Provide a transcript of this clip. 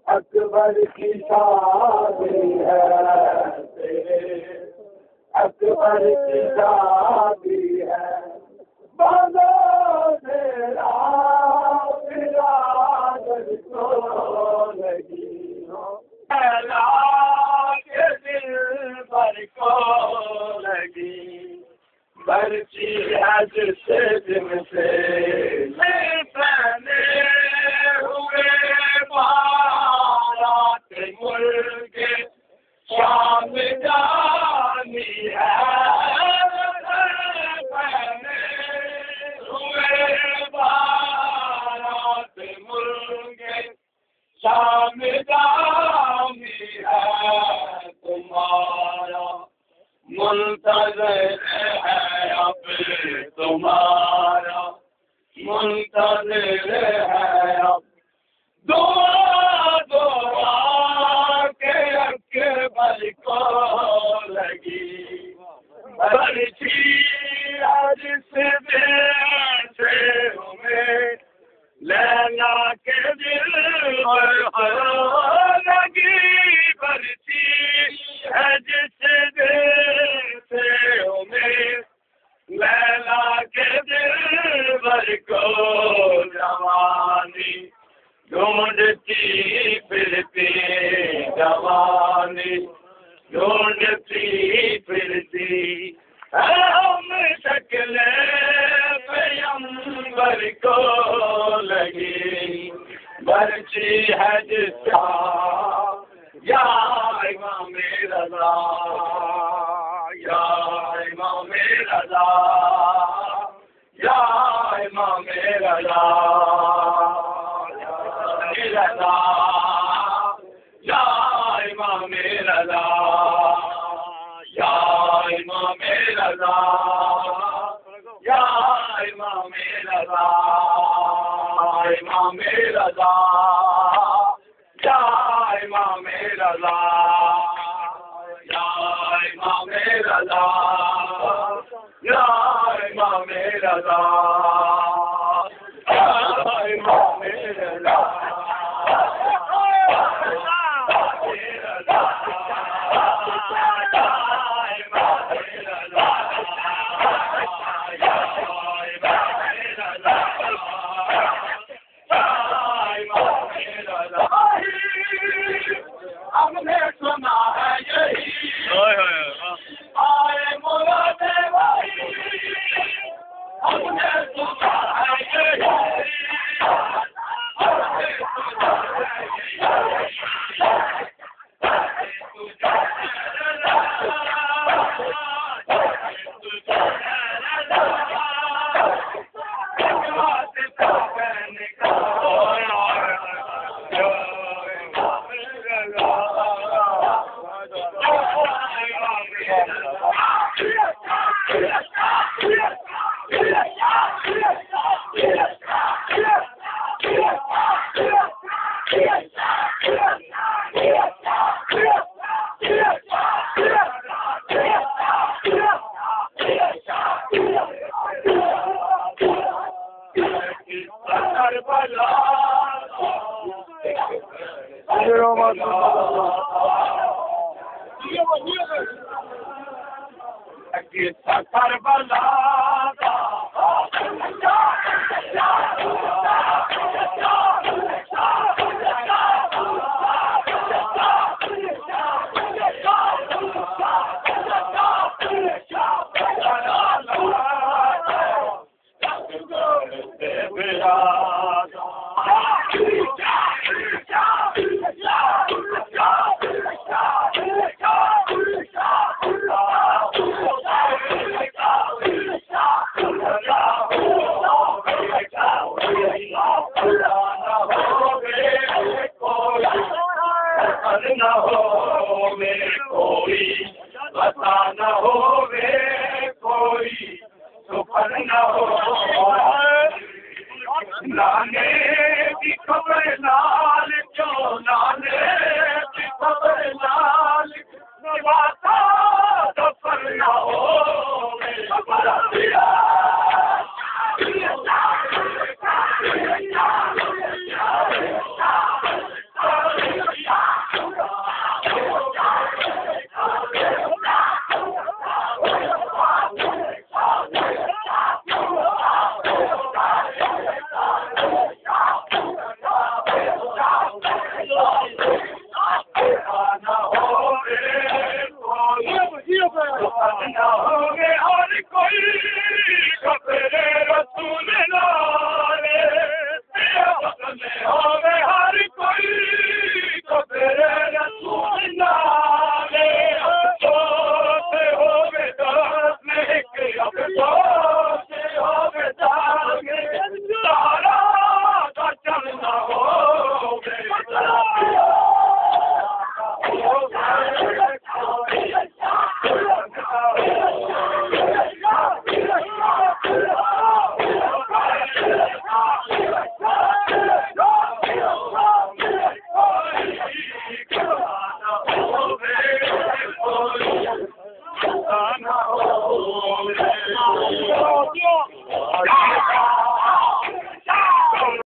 अकबर की शादी है तेरे, अकबर की शादी है, बांधो तेरा बिरादर को लगी हो, लैला के दिल भर को लगी, बरसी है जिससे दिन से पहने हुए बारात मुल्क शाम जानी है, पहने हुए बारात मुल्क शाम जानी है, तुम्हारा मुंतज़िर है अब तुम्हारा मुंतज़िर है अब, दुआ दुआ के अकबर को लगी, बरसी आज से में लैला के दिल लगी, बरसी है जिस में लैला के दिल भर को जवानी ढूंढती फिरती, जवानी ढूंढती फिरती, हम शक्ल पैगंबर को लगी, बरसी है जिसका या इमाम रज़ा, या इमाम रज़ा, या इमाम रज़ा, रज़ा, या इमाम रज़ा, या इमाम रज़ा, या इमाम रज़ा, इमाम रज़ा, या इमाम रज़ा, या इमाम रज़ा, या इमाम रज़ा, या इमाम रज़ा। हमने सुना है यही आए करबला